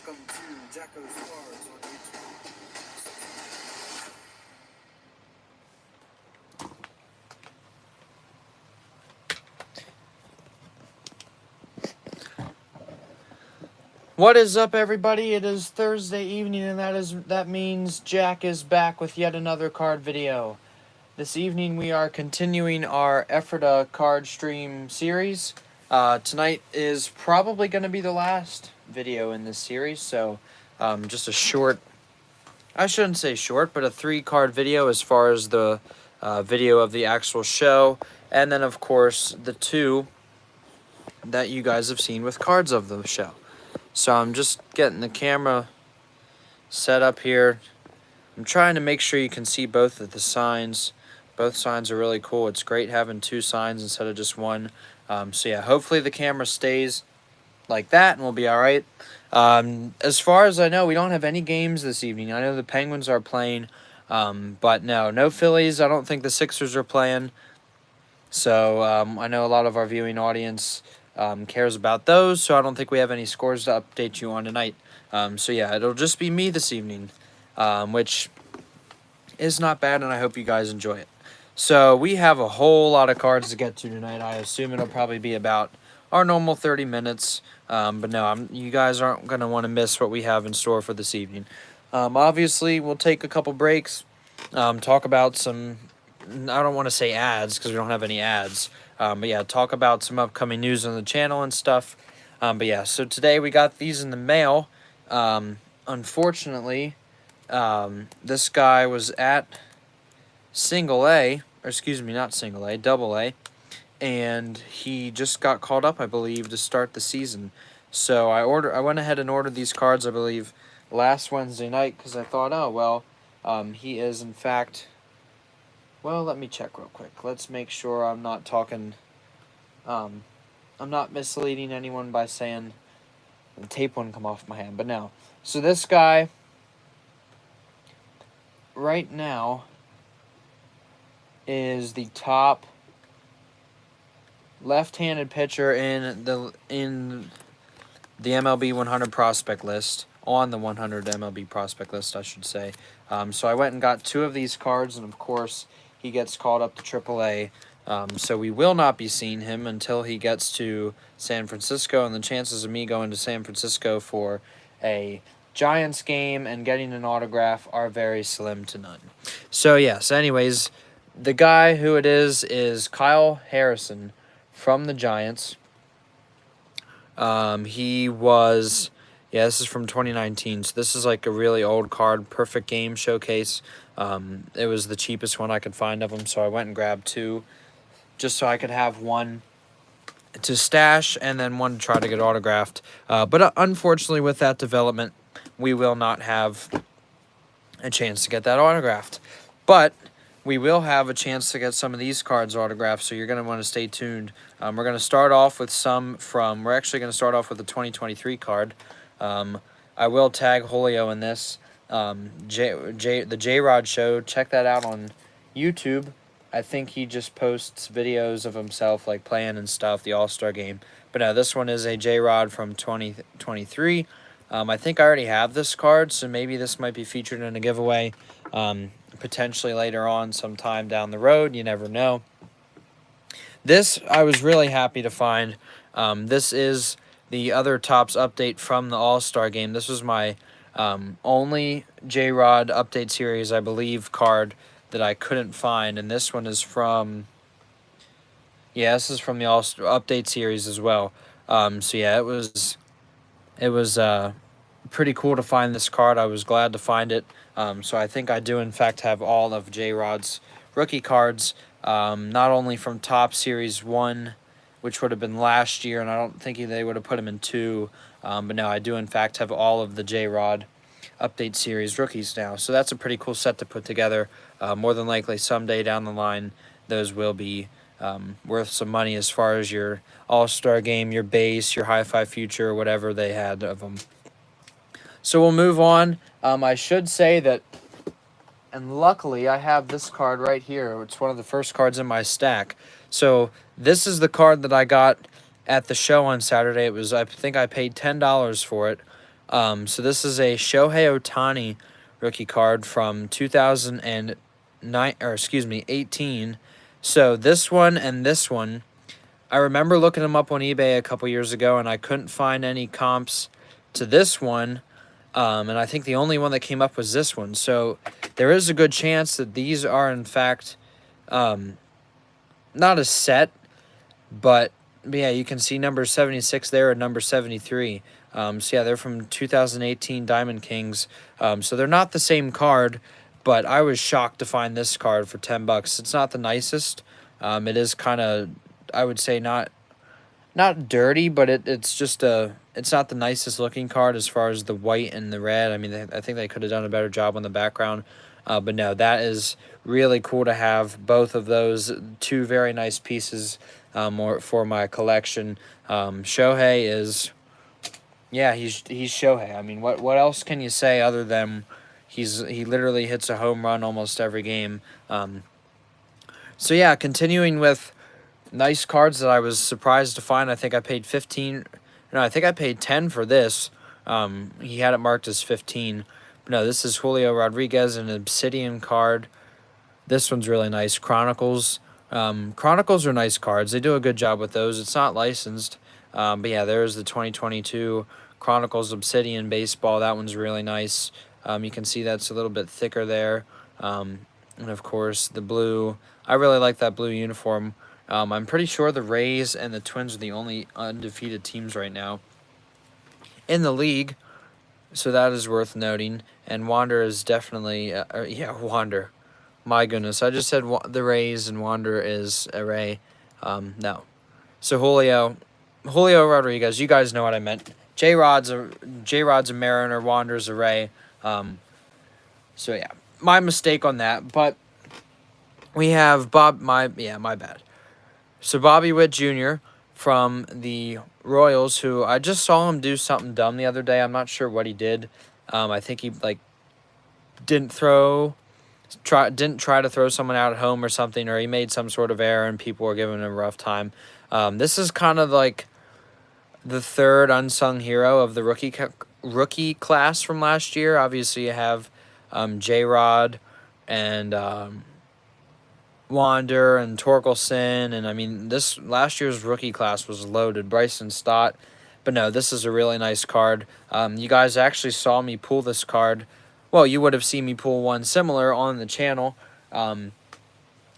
Welcome to Jacko's Cards on YouTube. What is up, everybody? It is Thursday evening, and that means Jack is back with yet another card video. This evening we are continuing our Ephrata card stream series. Tonight is probably going to be the last video in this series, so just a short, I shouldn't say short, but a 3-card video as far as the video of the actual show, and then of course the 2 that you guys have seen with cards of the show. So I'm just getting the camera set up here. I'm trying to make sure you can see both of the signs. Both signs are really cool. It's great having 2 signs instead of just 1. So yeah, hopefully the camera stays like that and we'll be all right. As far as I know, we don't have any games this evening. I know the Penguins are playing, but no Phillies. I don't think the Sixers are playing. So I know a lot of our viewing audience cares about those, so I don't think we have any scores to update you on tonight. So yeah, it'll just be me this evening, which is not bad, and I hope you guys enjoy it. So we have a whole lot of cards to get to tonight. I assume it'll probably be about our normal 30 minutes, but no, you guys aren't going to want to miss what we have in store for this evening. Obviously, we'll take a couple breaks, talk about some, I don't want to say ads because we don't have any ads, but yeah, talk about some upcoming news on the channel and stuff. But yeah, so today we got these in the mail. Unfortunately, this guy was at single A, or excuse me, not single A, double A, and he just got called up, I believe, to start the season. So I went ahead and ordered these cards, I believe, last Wednesday night because I thought, oh, well, he is in fact... Well, let me check real quick. Let's make sure I'm not talking... I'm not misleading anyone by saying the tape wouldn't come off my hand, but no. So this guy, right now, is the top left-handed pitcher in the MLB 100 prospect list, on the 100 MLB prospect list, I should say. So I went and got 2 of these cards, and of course, he gets called up to AAA. So we will not be seeing him until he gets to San Francisco, and the chances of me going to San Francisco for a Giants game and getting an autograph are very slim to none. So yes, anyways, the guy who it is Kyle Harrison from the Giants. He was... Yeah, this is from 2019, so this is like a really old card, perfect game showcase. It was the cheapest one I could find of them, so I went and grabbed 2 just so I could have 1 to stash and then 1 to try to get autographed. But unfortunately, with that development, we will not have a chance to get that autographed. But we will have a chance to get some of these cards autographed, so you're going to want to stay tuned. We're going to start off with we're actually going to start off with the 2023 card. I will tag Julio in this. The J-Rod Show, check that out on YouTube. I think he just posts videos of himself like playing and stuff, the All-Star game. But no, this one is a J-Rod from 2023. I think I already have this card, so maybe this might be featured in a giveaway potentially later on sometime down the road. You never know. This I was really happy to find. This is the other Topps update from the All-Star game. This was my only J-Rod update series, I believe, card that I couldn't find. And this one is from... Yeah, this is from the All-Star update series as well. So yeah, it was pretty cool to find this card. I was glad to find it. So I think I do, in fact, have all of J-Rod's rookie cards, not only from Topps Series 1, which would have been last year, and I don't think they would have put him in 2. But no, I do, in fact, have all of the J-Rod Update Series rookies now. So that's a pretty cool set to put together. More than likely, someday down the line, those will be worth some money as far as your All-Star Game, your base, your Hi-Fi Future, whatever they had of them. So we'll move on. I should say that, and luckily, I have this card right here. It's one of the first cards in my stack. So this is the card that I got at the show on Saturday. It was, I think I paid $10 for it. So this is a Shohei Ohtani rookie card from 2009, or excuse me, 18. So this one and this one, I remember looking them up on eBay a couple years ago, and I couldn't find any comps to this one. And I think the only one that came up was this one. So there is a good chance that these are, in fact, not a set, but yeah, you can see number 76 there and number 73. So yeah, they're from 2018 Diamond Kings. So they're not the same card, but I was shocked to find this card for $10. It's not the nicest. It is kind of, I would say, not dirty, but it's just it's not the nicest looking card as far as the white and the red. I mean, I think they could have done a better job on the background. But no, that is really cool to have both of those two very nice pieces for my collection. Shohei is, yeah, he's Shohei. I mean, what else can you say other than he literally hits a home run almost every game. So yeah, continuing with nice cards that I was surprised to find. I think I paid 15. No, I think I paid 10 for this. He had it marked as 15. But no, this is Julio Rodriguez, an Obsidian card. This one's really nice. Chronicles. Chronicles are nice cards. They do a good job with those. It's not licensed. But yeah, there's the 2022 Chronicles Obsidian Baseball. That one's really nice. You can see that's a little bit thicker there. And of course, the blue. I really like that blue uniform. I'm pretty sure the Rays and the Twins are the only undefeated teams right now in the league. So that is worth noting. And Wander is definitely, Wander. My goodness, I just said the Rays and Wander is a Ray. No. So Julio Rodriguez, you guys know what I meant. J-Rod's a Mariner, Wander's a Ray. So yeah, my mistake on that. But we have my bad. So Bobby Witt Jr. from the Royals, who I just saw him do something dumb the other day. I'm not sure what he did. I think he didn't try to throw someone out at home or something, or he made some sort of error and people were giving him a rough time. This is kind of like the third unsung hero of the rookie class from last year. Obviously, you have J-Rod and Wander and Torkelson, and I mean, this last year's rookie class was loaded. Bryson Stott, but no, this is a really nice card. You guys actually saw me pull this card. Well, you would have seen me pull one similar on the channel.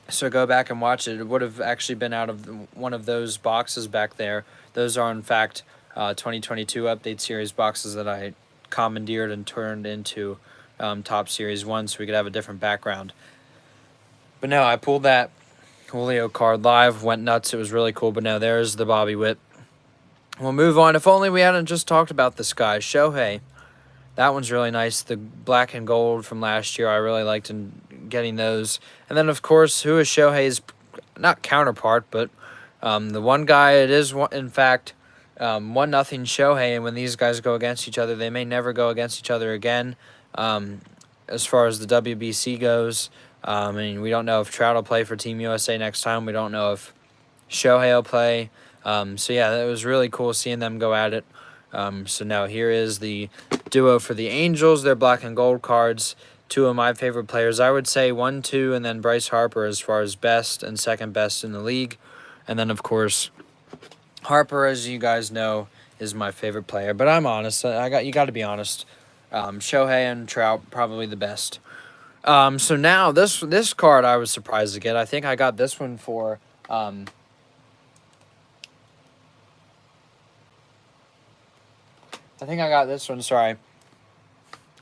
So go back and watch it. It would have actually been out of one of those boxes back there. Those are, in fact, 2022 Update Series boxes that I commandeered and turned into Top Series 1 so we could have a different background. But no, I pulled that Julio card live, went nuts. It was really cool. But no, there's the Bobby Witt. We'll move on. If only we hadn't just talked about this guy, Shohei. That one's really nice. The black and gold from last year, I really liked getting those. And then, of course, who is Shohei's, not counterpart, but the one guy, it is, in fact, 1-0 Shohei. And when these guys go against each other, they may never go against each other again as far as the WBC goes. I mean, we don't know if Trout will play for Team USA next time. We don't know if Shohei will play. So, yeah, it was really cool seeing them go at it. So now here is the duo for the Angels. They're black and gold cards. Two of my favorite players. I would say 1, 2, and then Bryce Harper as far as best and second best in the league. And then, of course, Harper, as you guys know, is my favorite player. But I'm honest. You got to be honest. Shohei and Trout, probably the best. So now this card I was surprised to get. I think I got this one for I think I got this one, sorry,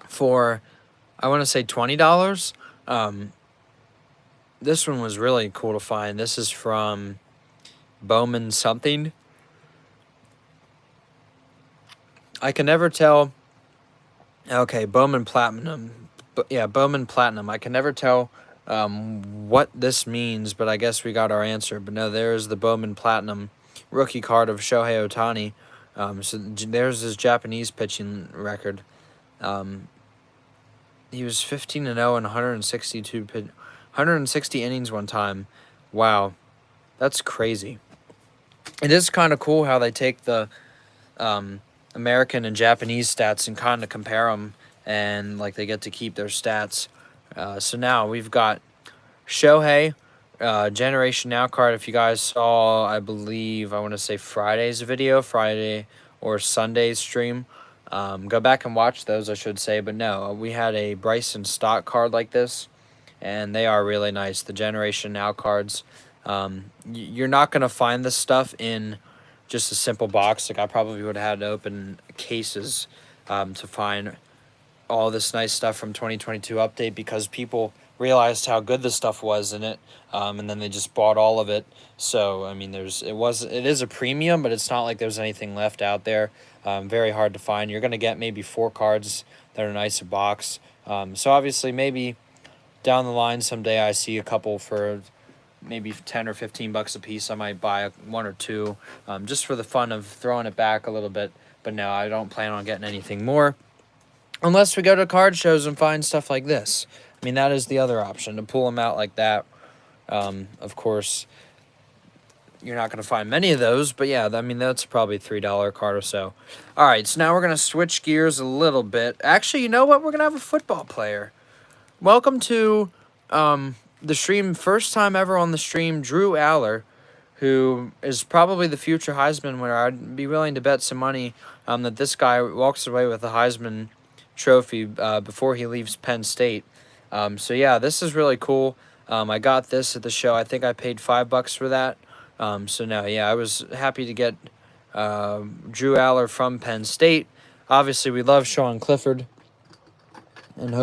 for I want to say $20. This one was really cool to find. This is from Bowman something. I can never tell. Okay, Bowman Platinum. Yeah, Bowman Platinum. I can never tell what this means, but I guess we got our answer. But no, there's the Bowman Platinum rookie card of Shohei Ohtani. So there's his Japanese pitching record. He was 15-0 in 160 innings one time. Wow, that's crazy. It is kind of cool how they take the American and Japanese stats and kind of compare them, and like they get to keep their stats. So now we've got Shohei, Generation Now card. If you guys saw, I believe, I want to say Friday or Sunday's stream. Go back and watch those, I should say. But no, we had a Bryson stock card like this, and they are really nice. The Generation Now cards. You're not going to find this stuff in just a simple box. Like I probably would have had to open cases to find all this nice stuff from 2022 update, because people realized how good this stuff was in it, and then they just bought all of it. So I mean, it is a premium, but it's not like there's anything left out there. Very hard to find. You're gonna get maybe 4 cards that are nice a box. So obviously, maybe down the line someday I see a couple for maybe 10 or 15 bucks a piece. I might buy 1 or 2, just for the fun of throwing it back a little bit. But no, I don't plan on getting anything more. Unless we go to card shows and find stuff like this. I mean, that is the other option, to pull them out like that. Of course, you're not going to find many of those. But yeah, I mean, that's probably $3 card or so. All right, so now we're going to switch gears a little bit. Actually, you know what? We're going to have a football player. Welcome to the stream. First time ever on the stream, Drew Aller, who is probably the future Heisman winner. I'd be willing to bet some money that this guy walks away with the Heisman trophy before he leaves Penn State. So yeah, this is really cool. I got this at the show. I think I paid $5 for that. So no, yeah, I was happy to get Drew Aller from Penn State. Obviously, we love Sean Clifford, and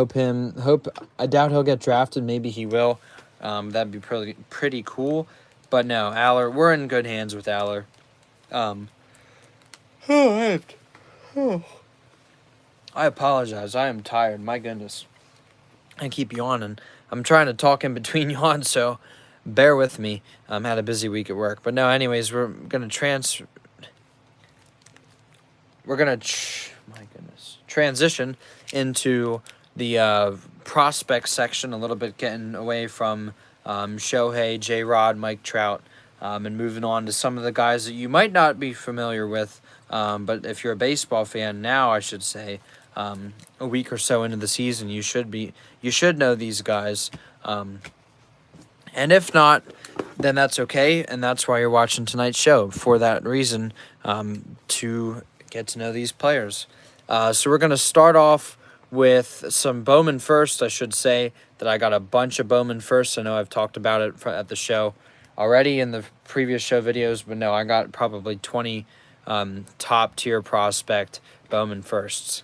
I doubt he'll get drafted. Maybe he will. That'd be pretty cool. But no, Aller, we're in good hands with Aller. I apologize. I am tired. My goodness. I keep yawning. I'm trying to talk in between yawns, so bear with me. Had a busy week at work. But no, anyways, we're going to transition into the prospect section a little bit, getting away from Shohei, J-Rod, Mike Trout, and moving on to some of the guys that you might not be familiar with. But if you're a baseball fan now, I should say, a week or so into the season, you should know these guys. And if not, then that's okay, and that's why you're watching tonight's show, for that reason, to get to know these players. So we're going to start off with some Bowman first. I should say that I got a bunch of Bowman first. I know I've talked about it at the show already in the previous show videos, but no, I got probably 20 top-tier prospect Bowman firsts.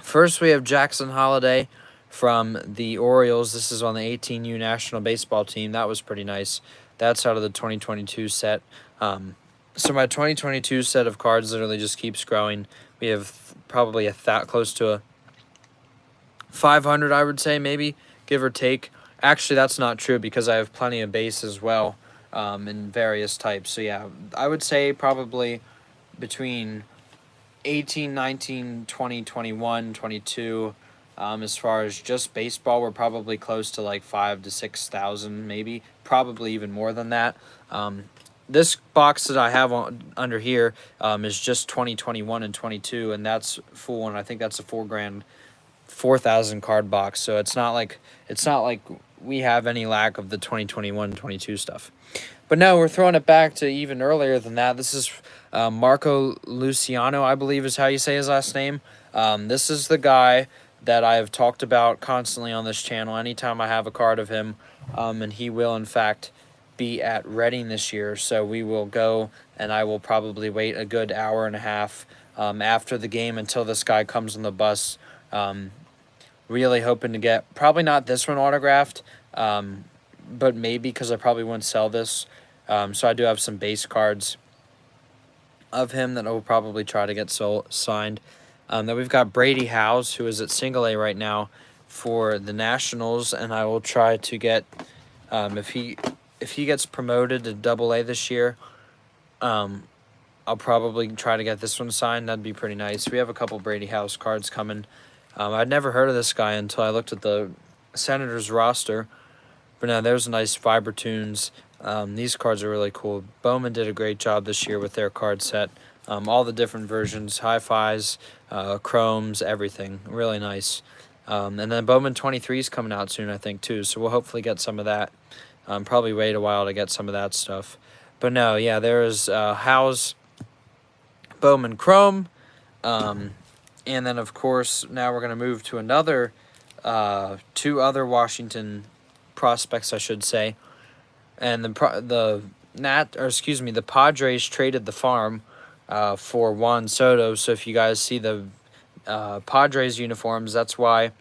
First, we have Jackson Holliday from the Orioles. This is on the 18U National Baseball Team. That was pretty nice. That's out of the 2022 set. So my 2022 set of cards literally just keeps growing. We have probably close to a 500, I would say, maybe, give or take. Actually, that's not true, because I have plenty of base as well, in various types. So yeah, I would say probably between 18, 19, 20, 21, 22. As far as just baseball, we're probably close to like 5,000 to 6,000, maybe, probably even more than that. This box that I have under here is just 2021 and 22, and that's full, and I think that's a $4,000, 4,000 card box. So it's not like we have any lack of the 2021 and 22 stuff. But no, we're throwing it back to even earlier than that. This is Marco Luciano, I believe is how you say his last name. This is the guy that I have talked about constantly on this channel anytime I have a card of him, and he will, in fact, be at Reading this year. So we will go, and I will probably wait a good hour and a half after the game until this guy comes on the bus. Really hoping to get, probably not this one autographed, but maybe, because I probably wouldn't sell this. So I do have some base cards of him that I will probably try to get signed. Then we've got Brady Howes, who is at single A right now for the Nationals, and I will try to get, if he gets promoted to double A this year, I'll probably try to get this one signed. That'd be pretty nice. We have a couple Brady Howes cards coming. I'd never heard of this guy until I looked at the Senators roster. But now there's nice Fiber Tunes. These cards are really cool. Bowman did a great job this year with their card set All the different versions, hi-fis, chromes, everything. Really nice. And then Bowman 23 is coming out soon, I think, too. So we'll hopefully get some of that. Probably wait a while to get some of that stuff. But no, yeah, there is Howe's Bowman Chrome. And then, of course, now we're going to move to another, two other Washington prospects, I should say. And the Padres traded the farm for Juan Soto. So if you guys see the Padres uniforms, that's why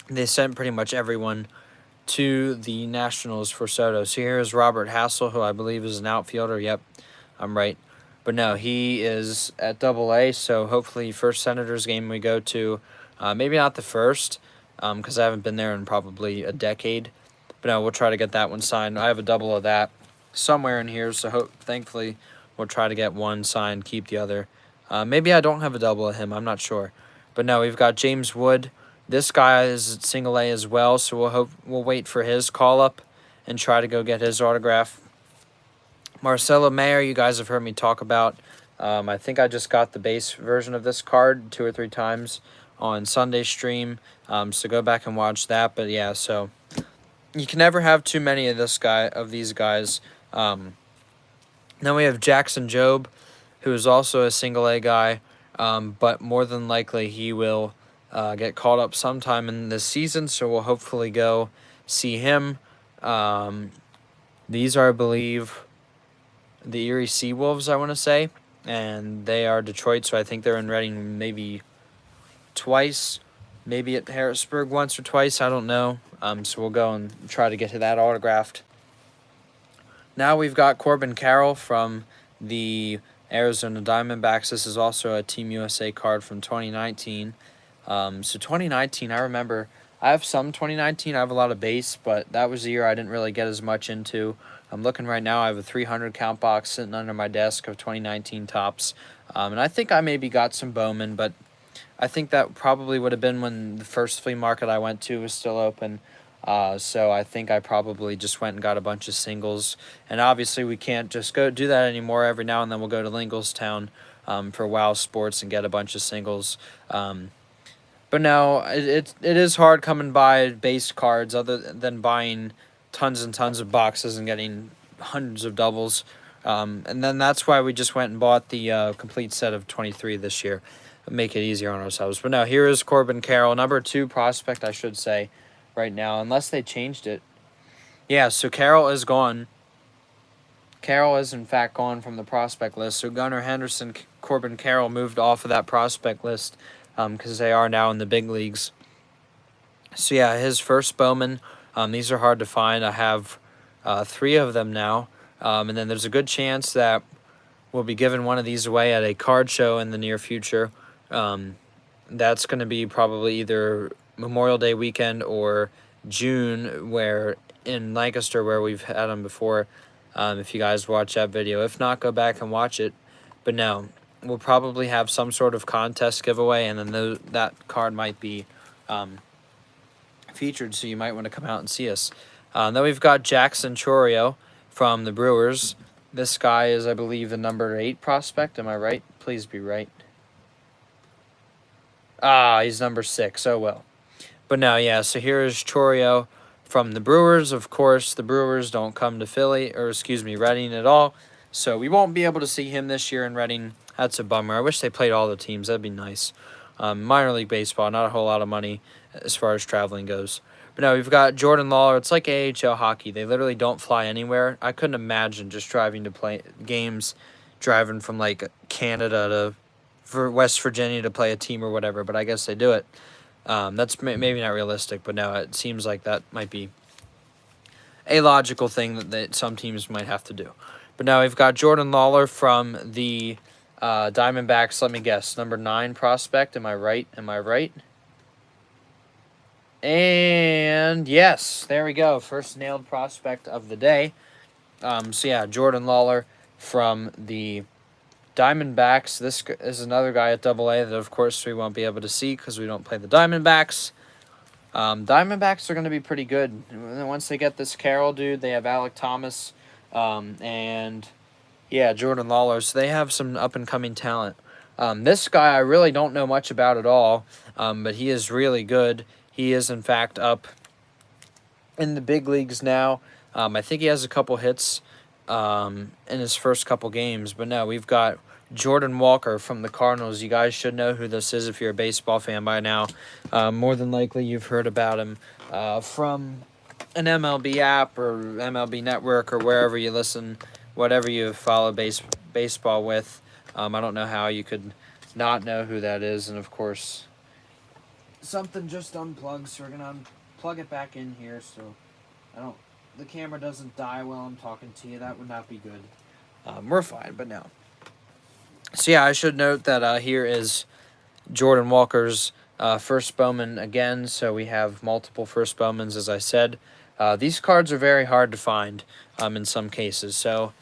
they sent pretty much everyone to the Nationals for Soto. So here's Robert Hassel, who I believe is an outfielder. Yep, I'm right. But no, he is at Double-A, so hopefully first Senators game we go to. Maybe not the first, because I haven't been there in probably a decade. But no, we'll try to get that one signed. I have a double of that somewhere in here, so thankfully we'll try to get one signed, keep the other. Maybe I don't have a double of him. I'm not sure. But no, we've got James Wood. This guy is at Single-A as well, so we'll wait for his call-up and try to go get his autograph. Marcelo Mayer, you guys have heard me talk about. I think I just got the base version of this card 2 or 3 times on Sunday stream, so go back and watch that. But yeah, so you can never have too many of these guys. Then we have Jackson Jobe, who is also a Single-A guy, but more than likely he will get called up sometime in this season, so we'll hopefully go see him. These are, I believe, the Erie Seawolves, I want to say, and they are Detroit, so I think they're in Reading maybe twice, maybe at Harrisburg once or twice, I don't know. So we'll go and try to get to that autographed. Now we've got Corbin Carroll from the Arizona Diamondbacks. This is also a Team USA card from 2019. So 2019, I remember, I have some 2019. I have a lot of base, but that was the year I didn't really get as much into. I'm looking right now. I have a 300 count box sitting under my desk of 2019 tops. And I think I maybe got some Bowman, but I think that probably would have been when the first flea market I went to was still open. So I think I probably just went and got a bunch of singles. And obviously we can't just go do that anymore. Every now and then we'll go to Lingelstown for WoW Sports and get a bunch of singles. But no, it is hard coming by base cards other than buying tons and tons of boxes and getting hundreds of doubles. And then that's why we just went and bought the complete set of 23 this year. Make it easier on ourselves. But now here is Corbin Carroll, number 2 prospect, I should say, right now, unless they changed it. Yeah, so Carroll is gone. Carroll is, in fact, gone from the prospect list. So Gunnar Henderson, Corbin Carroll moved off of that prospect list because they are now in the big leagues. So, yeah, his first Bowman. These are hard to find. I have 3 of them now. And then there's a good chance that we'll be giving one of these away at a card show in the near future. That's going to be probably either Memorial Day weekend or June, where in Lancaster, where we've had them before. If you guys watch that video. If not, go back and watch it. But no, we'll probably have some sort of contest giveaway, and then that card might be featured, so you might want to come out and see us. Then we've got Jackson Chourio from the Brewers. This guy is, I believe, the number 8 prospect. Am I right? Please be right. He's number 6. Oh, well. But no, yeah, so here is Chourio from the Brewers. Of course, the Brewers don't come to Reading at all. So we won't be able to see him this year in Reading. That's a bummer. I wish they played all the teams. That'd be nice. Minor league baseball, not a whole lot of money as far as traveling goes. But no, we've got Jordan Lawler. It's like AHL hockey. They literally don't fly anywhere. I couldn't imagine just driving to play games, driving from like Canada to West Virginia to play a team or whatever, but I guess they do it. That's maybe not realistic, but no, it seems like that might be a logical thing that some teams might have to do. But now we've got Jordan Lawler from the Diamondbacks. Let me guess, number 9 prospect. Am I right? And yes, there we go. First nailed prospect of the day. So yeah, Jordan Lawler from the Diamondbacks. This is another guy at Double-A that, of course, we won't be able to see because we don't play the Diamondbacks. Diamondbacks are going to be pretty good. Once they get this Carroll dude, they have Alec Thomas, and Yeah, Jordan Lawler. So they have some up-and-coming talent. This guy I really don't know much about at all, but he is really good. He is, in fact, up in the big leagues now. I think he has a couple hits in his first couple games. But no, we've got Jordan Walker from the Cardinals. You guys should know who this is if you're a baseball fan by now. More than likely, you've heard about him from an MLB app or MLB Network or wherever you listen, whatever you follow baseball with. I don't know how you could not know who that is. And, of course, something just unplugged, so we're going to plug it back in here so the camera doesn't die while I'm talking to you. That would not be good. We're fine, but no. So yeah, I should note that here is Jordan Walker's first Bowman again. So we have multiple first Bowmans, as I said. These cards are very hard to find in some cases. So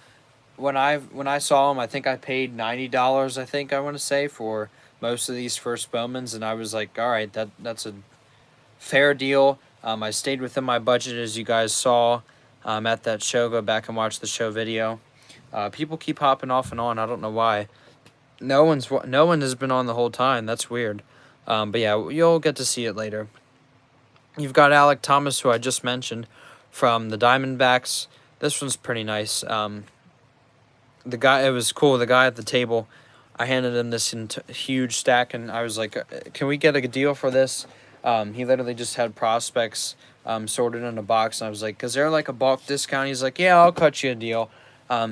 when I saw them, I think I paid $90. I think I want to say for most of these first Bowmans, and I was like, all right, that's a fair deal. I stayed within my budget, as you guys saw at that show. Go back and watch the show video. People keep hopping off and on. I don't know why. No one has been on the whole time. That's weird. But yeah, you'll get to see it later. You've got Alec Thomas, who I just mentioned, from the Diamondbacks. This one's pretty nice. It was cool. The guy at the table, I handed him this huge stack, and I was like, "Can we get a deal for this?" He literally just had prospects sorted in a box, and I was like, "Is there like a bulk discount?" He's like, "Yeah, I'll cut you a deal."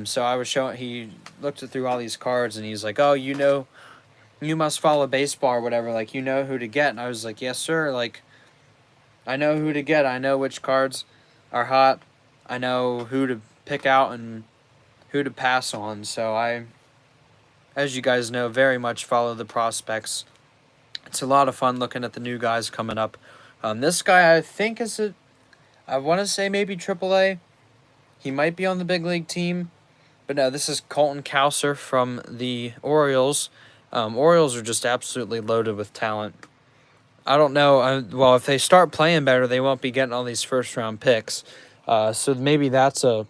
So I was showing. He looked through all these cards, and he's like, "Oh, you must follow baseball or whatever. Like, you know who to get." And I was like, "Yes, sir. Like, I know who to get. I know which cards are hot. I know who to pick out and who to pass on." So I, as you guys know, very much follow the prospects. It's a lot of fun looking at the new guys coming up. This guy, I think, I want to say maybe AAA. He might be on the big league team. But no, this is Colton Cowser from the Orioles. Orioles are just absolutely loaded with talent. I don't know. Well, if they start playing better, they won't be getting all these first-round picks. So maybe that's a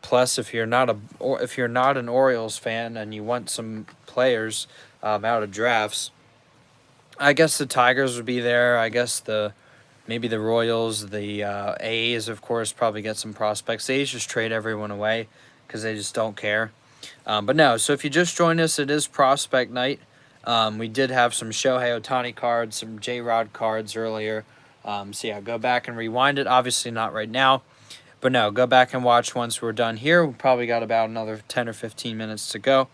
plus if you're not an Orioles fan and you want some players out of drafts. I guess the Tigers would be there. I guess maybe the Royals, the A's, of course, probably get some prospects. The A's just trade everyone away because they just don't care. But no, so if you just joined us, it is Prospect Night. We did have some Shohei Ohtani cards, some J-Rod cards earlier. So yeah, go back and rewind it. Obviously not right now. But no, go back and watch once we're done here. We probably got about another 10 or 15 minutes to go.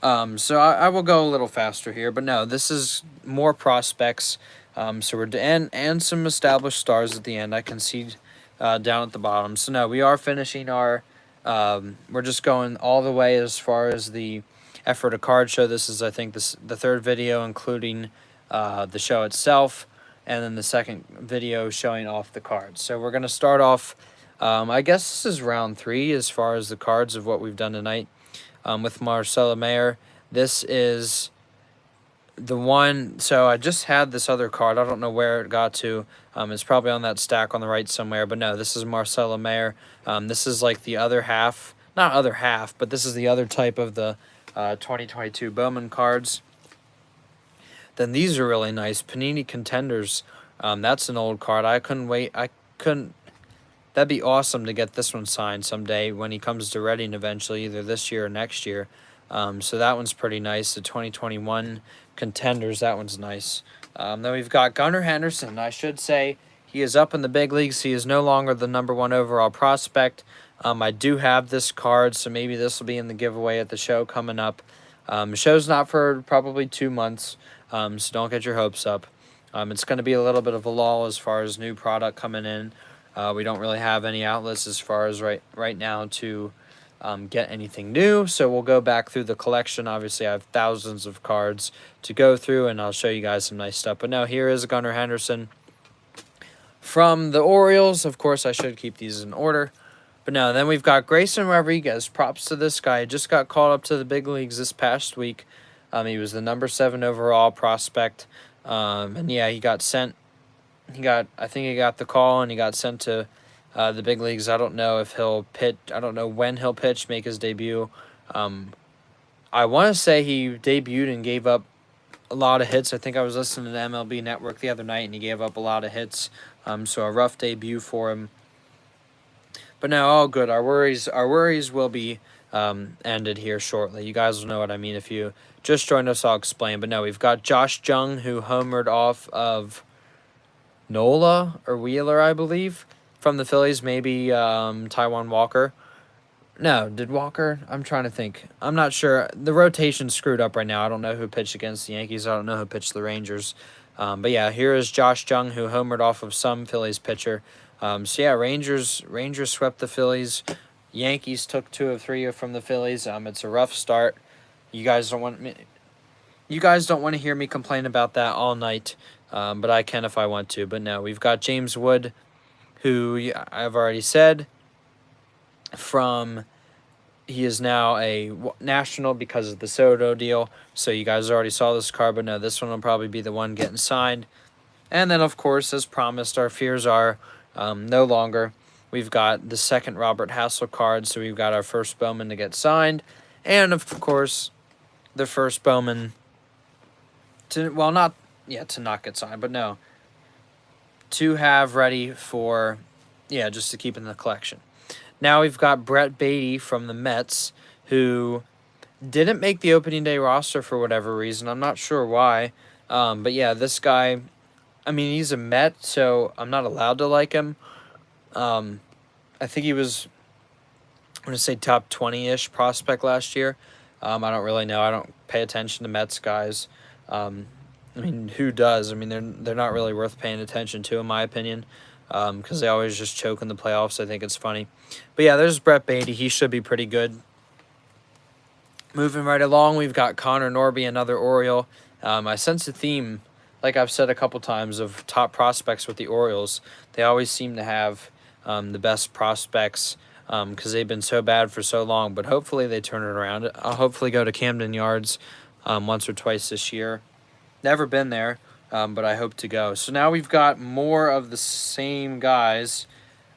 So I will go a little faster here, but no, this is more prospects. So we're and some established stars at the end. I can see down at the bottom. So no, we are finishing our. We're just going all the way as far as the Ephrata card show. This is, I think, the third video, including the show itself, and then the second video showing off the cards. So we're gonna start off. I guess this is round 3 as far as the cards of what we've done tonight. With Marcelo Mayer. This is the one. So I just had this other card. I don't know where it got to. It's probably on that stack on the right somewhere. But no, this is Marcelo Mayer. This is like the other half. Not other half, but this is the other type of the 2022 Bowman cards. Then these are really nice. Panini Contenders. That's an old card. I couldn't wait. That'd be awesome to get this one signed someday when he comes to Reading eventually, either this year or next year. So that one's pretty nice. The 2021 Contenders, that one's nice. Then we've got Gunnar Henderson. I should say he is up in the big leagues. He is no longer the #1 overall prospect. I do have this card, so maybe this will be in the giveaway at the show coming up. The show's not for probably 2 months, so don't get your hopes up. It's going to be a little bit of a lull as far as new product coming in. We don't really have any outlets as far as right now to get anything new, so we'll go back through the collection. Obviously, I have thousands of cards to go through, and I'll show you guys some nice stuff. But no, here is Gunnar Henderson from the Orioles. Of course, I should keep these in order. But no, then we've got Grayson Rodriguez. Props to this guy. Just got called up to the big leagues this past week. He was the #7 overall prospect, and yeah, he got sent. I think he got the call, and he got sent to the big leagues. I don't know if he'll pitch. I don't know when he'll pitch, make his debut. I want to say he debuted and gave up a lot of hits. I think I was listening to MLB Network the other night, and he gave up a lot of hits. So a rough debut for him. But now all good. Our worries will be ended here shortly. You guys will know what I mean. If you just joined us, I'll explain. But no, we've got Josh Jung, who homered off of Nola or Wheeler, I believe, from the Phillies. Maybe Taijuan Walker. No, did Walker? I'm trying to think. I'm not sure. The rotation's screwed up right now. I don't know who pitched against the Yankees. I don't know who pitched the Rangers. But yeah, here is Josh Jung, who homered off of some Phillies pitcher. So yeah, Rangers swept the Phillies. Yankees took 2 of 3 from the Phillies. It's a rough start. You guys don't want to hear me complain about that all night. But I can if I want to. But no, we've got James Wood, who I've already said. He is now a national because of the Soto deal. So you guys already saw this card, but no, this one will probably be the one getting signed. And then, of course, as promised, our fears are no longer. We've got the second Robert Hassel card, so we've got our first Bowman to get signed. And, of course, the first Bowman to not get signed, but no, to have ready for, just to keep in the collection. Now we've got Brett Beatty from the Mets, who didn't make the opening day roster for whatever reason. I'm not sure why. But yeah, this guy, I mean, he's a Met, so I'm not allowed to like him. I think he was, I'm going to say top 20-ish prospect last year. I don't really know. I don't pay attention to Mets guys. I mean, who does? I mean, they're not really worth paying attention to, in my opinion. Because they always just choke in the playoffs. I think it's funny. But yeah, there's Brett Beatty. He should be pretty good. Moving right along, we've got Connor Norby, another Oriole. I sense a theme, like I've said a couple times, of top prospects with the Orioles. They always seem to have the best prospects because they've been so bad for so long. But hopefully they turn it around. I'll hopefully go to Camden Yards once or twice this year. Never been there. But I hope to go. So now we've got more of the same guys.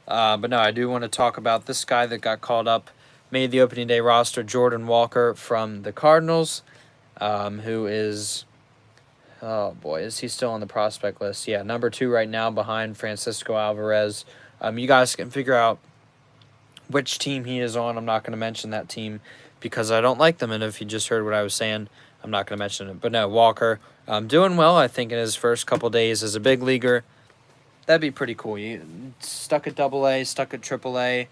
But no, I do want to talk about this guy that got called up, made the opening day roster, Jordan Walker from the Cardinals, who is, oh boy, is he still on the prospect list? Yeah, number 2 right now behind Francisco Alvarez. You guys can figure out which team he is on. I'm not going to mention that team because I don't like them. And if you just heard what I was saying, I'm not going to mention it. But no, Walker, doing well, I think, in his first couple days as a big leaguer. That'd be pretty cool. You stuck at AA, stuck at AAA.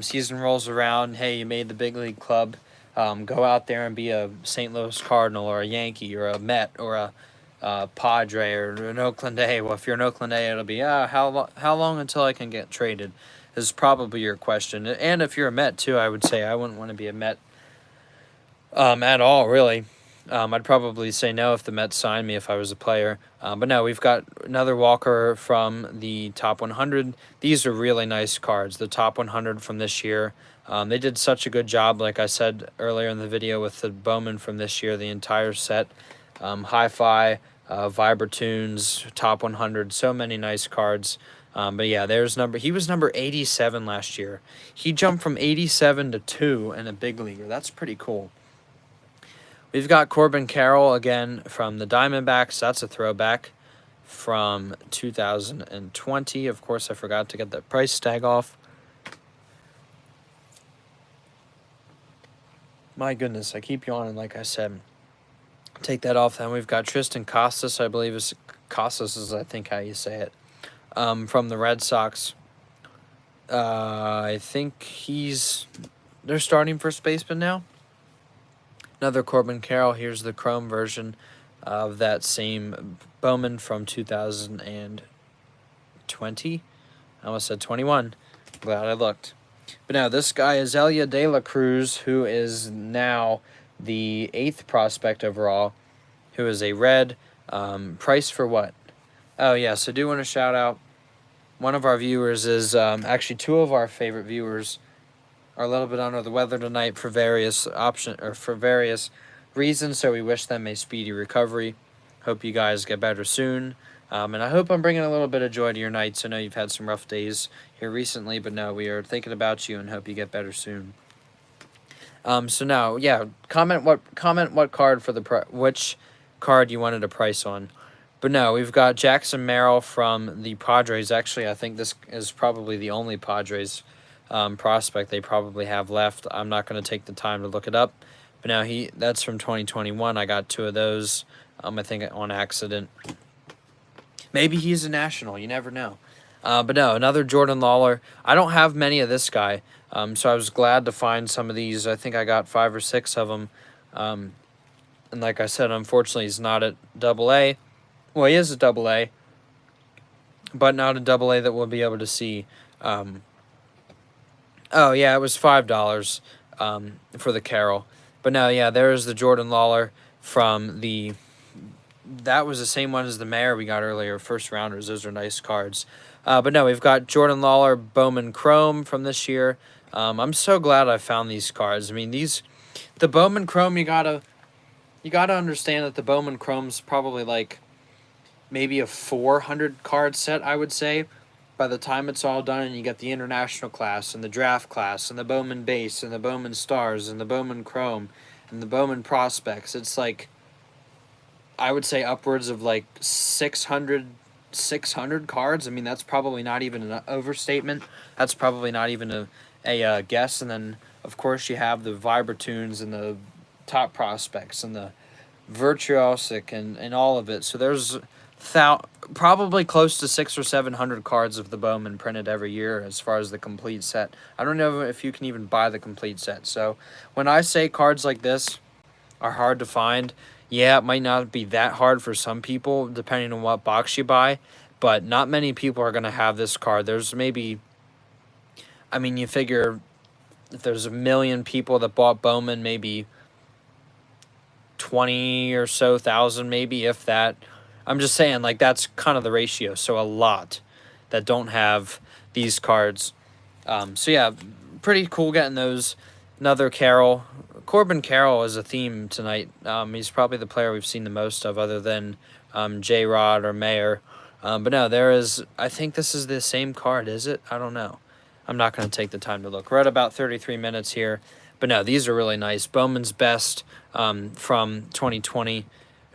Season rolls around. Hey, you made the big league club. Go out there and be a St. Louis Cardinal or a Yankee or a Met or a Padre or an Oakland A. Well, if you're an Oakland A, it'll be, how long until I can get traded is probably your question. And if you're a Met, too, I would say I wouldn't want to be a Met at all, really. I'd probably say no if the Mets signed me if I was a player. But no, we've got another Walker from the top 100. These are really nice cards, the top 100 from this year. They did such a good job, like I said earlier in the video, with the Bowman from this year, the entire set. Hi-Fi, Vibratunes, top 100, so many nice cards. But yeah, he was number 87 last year. He jumped from 87 to 2 in a big leaguer. That's pretty cool. We've got Corbin Carroll again from the Diamondbacks. That's a throwback from 2020. Of course, I forgot to get that price tag off. My goodness, I keep yawning, like I said. Take that off. Then we've got Tristan Casas, I believe is Casas is I think how you say it, from the Red Sox. I think they're starting first baseman now. Another Corbin Carroll. Here's the chrome version of that same Bowman from 2020. I almost said 21. Glad I looked. But now this guy is Elia De La Cruz, who is now the 8th prospect overall, who is a red. Price for what? Oh, yeah, so I do want to shout out one of our viewers is actually 2 of our favorite viewers are a little bit under the weather tonight for various reasons, so we wish them a speedy recovery. Hope you guys get better soon. And I hope I'm bringing a little bit of joy to your nights. I know you've had some rough days here recently, but no, we are thinking about you and hope you get better soon. So now, yeah, comment what card for which card you wanted a price on. But no, we've got Jackson Merrill from the Padres. Actually, I think this is probably the only Padres prospect they probably have left. I'm not going to take the time to look it up. But now that's from 2021. I got 2 of those, I think on accident. Maybe he's a national. You never know. But no, another Jordan Lawler. I don't have many of this guy, so I was glad to find some of these. I think I got 5 or 6 of them. And like I said, unfortunately, he's not at AA. Well, he is a AA, but not a AA that we'll be able to see. Oh, yeah, it was $5 for the Carroll. But no, yeah, there's the Jordan Lawler from the... That was the same one as the Mayor we got earlier, first rounders. Those are nice cards. But no, we've got Jordan Lawler Bowman Chrome from this year. I'm so glad I found these cards. I mean, the Bowman Chrome, you gotta understand that the Bowman Chrome's probably like maybe a 400 card set, I would say, by the time it's all done, and you get the international class and the draft class and the Bowman base and the Bowman stars and the Bowman Chrome and the Bowman prospects. It's like, I would say upwards of like 600 cards. I mean, that's probably not even an overstatement. That's probably not even a guess. And then, of course, you have the Vibratunes and the top prospects and the Virtuosic and all of it. So there's probably close to 600 or 700 cards of the Bowman printed every year as far as the complete set. I don't know if you can even buy the complete set. So when I say cards like this are hard to find, yeah, it might not be that hard for some people, depending on what box you buy, but not many people are going to have this card. There's maybe, I mean, you figure if there's 1 million people that bought Bowman, maybe 20 or so thousand, maybe, if that. I'm just saying, like, that's kind of the ratio. So a lot that don't have these cards. So yeah, pretty cool getting those. Another Carroll. Corbin Carroll is a theme tonight. He's probably the player we've seen the most of, other than J-Rod or Mayer. But no, there is... I think this is the same card, is it? I don't know. I'm not going to take the time to look. We're at about 33 minutes here. But no, these are really nice. Bowman's Best from 2020.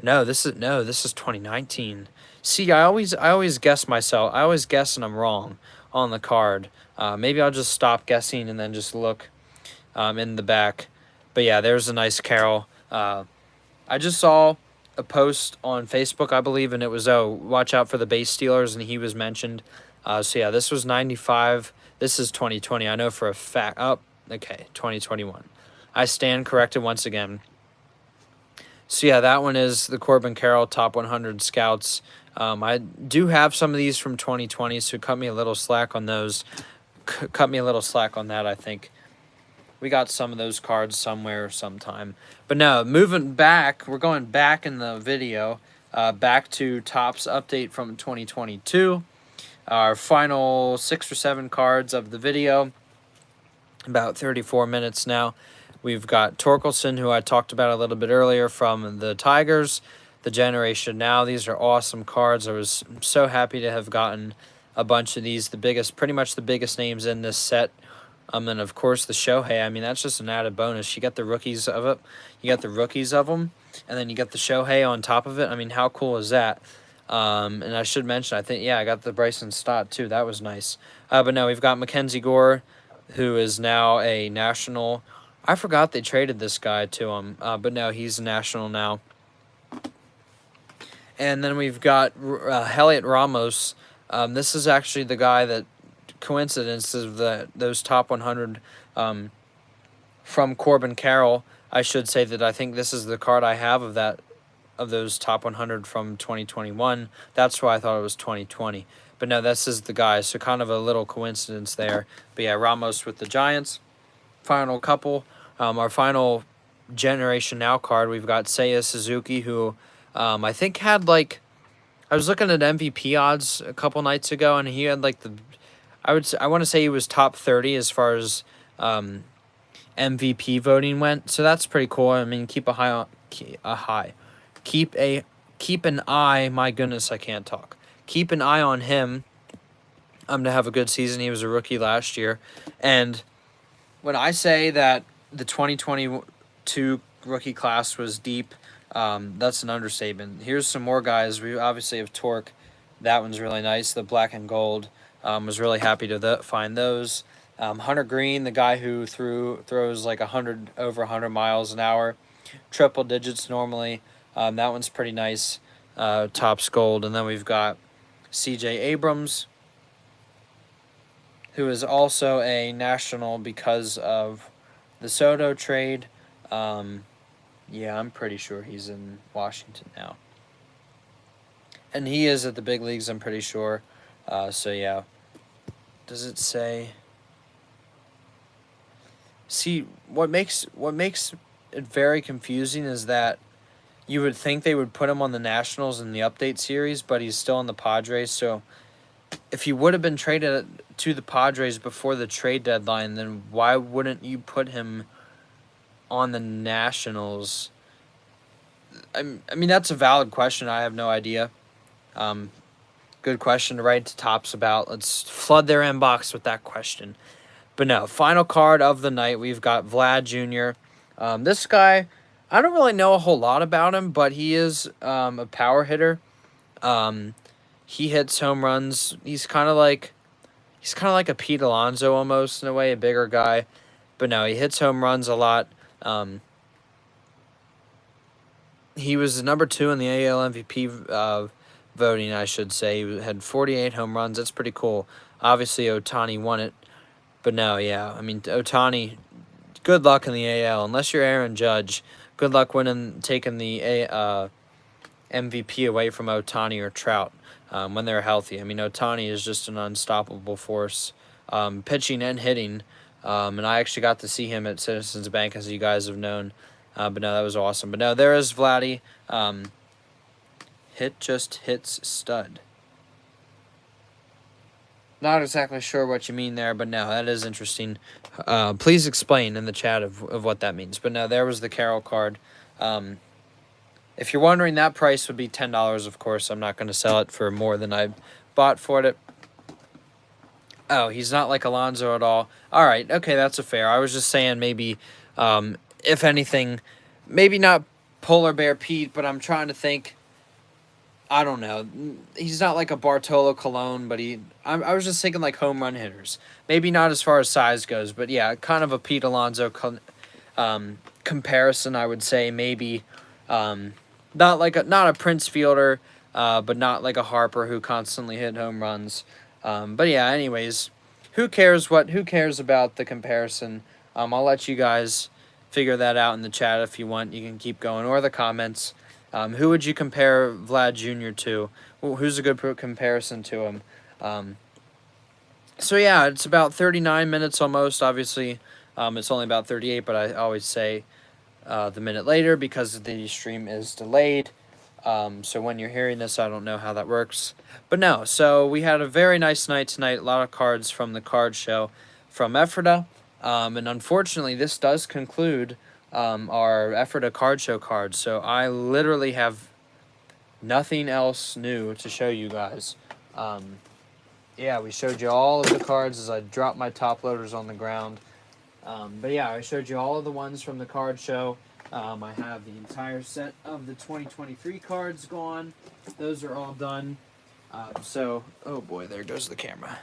No, this is 2019. See, I always guess myself. I always guess and I'm wrong on the card. Maybe I'll just stop guessing and then just look in the back. But yeah, there's a nice Carroll. I just saw a post on Facebook, I believe, and it was, watch out for the base stealers, and he was mentioned. So yeah, this was 95. This is 2020. I know for a fact. Oh, okay, 2021. I stand corrected once again. So yeah, that one is the Corbin Carroll Top 100 Scouts. I do have some of these from 2020, so cut me a little slack on those. Cut me a little slack on that, I think. We got some of those cards somewhere sometime. But no, moving back, we're going back in the video, back to Topps update from 2022. Our final 6 or 7 cards of the video. About 34 minutes now. We've got Torkelson, who I talked about a little bit earlier, from the Tigers, the Generation Now. These are awesome cards. I was so happy to have gotten a bunch of these. Pretty much the biggest names in this set. And of course the Shohei. I mean, that's just an added bonus. You get the rookies of it. You got the rookies of them, and then you get the Shohei on top of it. I mean, how cool is that? And I should mention, I think, yeah, I got the Bryson Stott too. That was nice. But no, we've got Mackenzie Gore, who is now a national. I forgot they traded this guy to him, but no, he's a national now. And then we've got Heliot Ramos. This is actually the guy that, coincidence of those top 100 from Corbin Carroll. I should say that I think this is the card I have of those top 100 from 2021. That's why I thought it was 2020. But no, this is the guy, so kind of a little coincidence there. But yeah, Ramos with the Giants. Final couple. Our final Generation Now card, we've got Seiya Suzuki, who I think had, like, I was looking at MVP odds a couple nights ago, and he had, like, I want to say he was top 30 as far as MVP voting went. So that's pretty cool. I mean, keep an eye. My goodness, I can't talk. keep an eye on him to have a good season. He was a rookie last year. And when I say that the 2022 rookie class was deep, that's an understatement. Here's some more guys. We obviously have Torque. That one's really nice. The black and gold. Was really happy to find those. Hunter Green, the guy who throws like over 100 miles an hour, triple digits normally. That one's pretty nice. Topps gold. And then we've got CJ Abrams, who is also a national because of the Soto trade. Yeah, I'm pretty sure he's in Washington now. And he is at the big leagues, I'm pretty sure. So, yeah. Does it say? See, what makes it very confusing is that you would think they would put him on the Nationals in the update series, but he's still on the Padres. So if he would have been traded to the Padres before the trade deadline, then why wouldn't you put him on the Nationals? I mean, that's a valid question. I have no idea. Good question to write to Topps about. Let's flood their inbox with that question. But no, final card of the night, we've got Vlad Jr. This guy, I don't really know a whole lot about him, but he is a power hitter. He hits home runs. He's kind of like a Pete Alonso almost in a way, a bigger guy. But no, he hits home runs a lot. He was number 2 in the AL MVP voting, I should say. He had 48 home runs. That's pretty cool. Obviously, Ohtani won it. But no, yeah, I mean, Ohtani, good luck in the AL. Unless you're Aaron Judge, good luck taking the MVP away from Ohtani or Trout when they're healthy. I mean, Ohtani is just an unstoppable force, pitching and hitting. And I actually got to see him at Citizens Bank, as you guys have known. But no, that was awesome. But no, there is Vladdy. Hits stud. Not exactly sure what you mean there, but no, that is interesting. Please explain in the chat of what that means. But no, there was the Carroll card. If you're wondering, that price would be $10, of course. I'm not going to sell it for more than I bought for it. Oh, he's not like Alonso at all. All right, okay, that's a fair. I was just saying maybe, if anything, maybe not Polar Bear Pete, but I'm trying to think. I don't know. He's not like a Bartolo Colon, but I was just thinking like home run hitters. Maybe not as far as size goes, but yeah, kind of a Pete Alonso comparison, I would say. Maybe not a Prince Fielder, but not like a Harper who constantly hit home runs. But yeah, anyways, who cares about the comparison? I'll let you guys figure that out in the chat if you want. You can keep going, or the comments. Who would you compare Vlad Jr. to? Who's a good comparison to him? So yeah, it's about 39 minutes almost. Obviously, it's only about 38, but I always say the minute later because the stream is delayed. So when you're hearing this, I don't know how that works. But no, so we had a very nice night tonight. A lot of cards from the card show from Ephrata. And unfortunately, this does conclude our Ephrata card show cards. So I literally have nothing else new to show you guys. Yeah, we showed you all of the cards as I dropped my top loaders on the ground. But yeah, I showed you all of the ones from the card show. I have the entire set of the 2023 cards gone. Those are all done. So, oh boy, there goes the camera.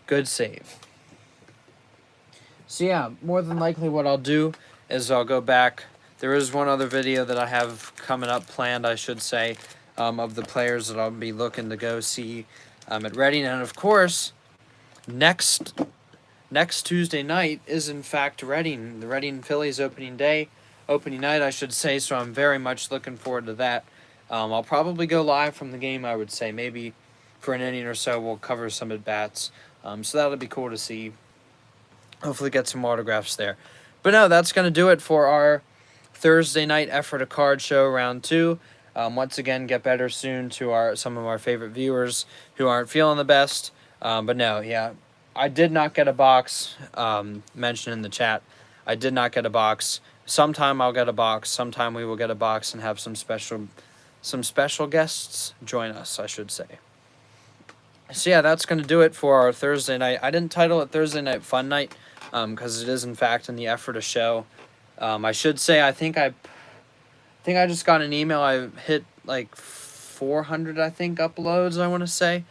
Good save. So yeah, more than likely what I'll do is I'll go back. There is one other video that I have coming up, planned, I should say, of the players that I'll be looking to go see at Reading. And of course, next Tuesday night is in fact Reading. The Reading Phillies opening night, I should say, so I'm very much looking forward to that. I'll probably go live from the game, I would say. Maybe for an inning or so we'll cover some at-bats. So that'll be cool to see. Hopefully get some autographs there. But no, that's going to do it for our Thursday night Ephrata card show round 2. Once again, get better soon to some of our favorite viewers who aren't feeling the best. But no, yeah, I did not get a box. Mentioned in the chat, I did not get a box. Sometime I'll get a box. Sometime we will get a box and have some special some special guests join us, I should say. So yeah, that's going to do it for our Thursday night. I didn't title it Thursday Night Fun Night because it is in fact in the Ephrata show. I should say I think I just got an email. I hit like 400 I think uploads, I want to say,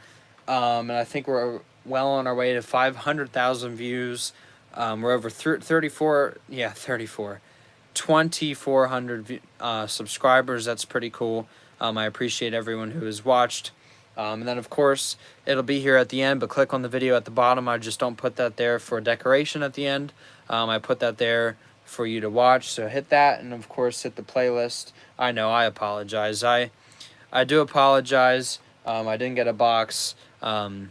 and I think we're well on our way to 500,000 views. We're over 2,400 subscribers. That's pretty cool. I appreciate everyone who has watched. And then, of course, it'll be here at the end, but click on the video at the bottom. I just don't put that there for decoration at the end. I put that there for you to watch, so hit that, and, of course, hit the playlist. I know, I apologize. I do apologize. I didn't get a box. I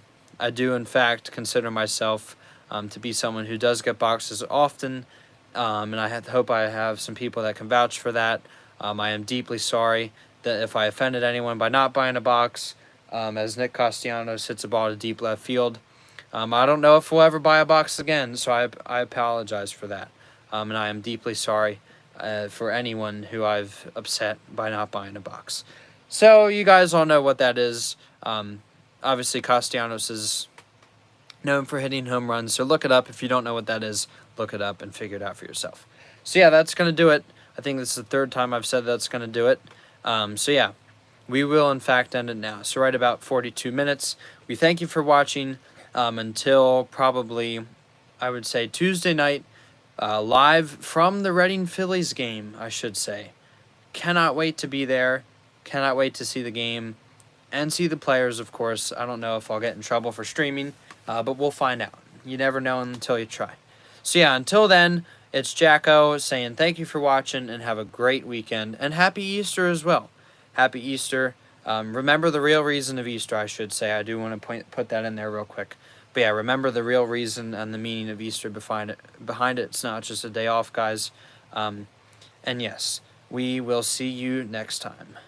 do, in fact, consider myself to be someone who does get boxes often, and I hope I have some people that can vouch for that. I am deeply sorry that if I offended anyone by not buying a box. As Nick Castellanos hits a ball to deep left field. I don't know if we'll ever buy a box again, so I apologize for that. And I am deeply sorry for anyone who I've upset by not buying a box. So you guys all know what that is. Obviously, Castellanos is known for hitting home runs, so look it up. If you don't know what that is, look it up and figure it out for yourself. So yeah, that's going to do it. I think this is the third time I've said that's going to do it. So yeah. We will, in fact, end it now. So right about 42 minutes. We thank you for watching until probably, I would say, Tuesday night, live from the Reading Phillies game, I should say. Cannot wait to be there. Cannot wait to see the game and see the players, of course. I don't know if I'll get in trouble for streaming, but we'll find out. You never know until you try. So yeah, until then, it's Jacko saying thank you for watching and have a great weekend. And happy Easter as well. Happy Easter. Remember the real reason of Easter, I should say. I do want to put that in there real quick. But yeah, remember the real reason and the meaning of Easter behind it. It's not just a day off, guys. And yes, we will see you next time.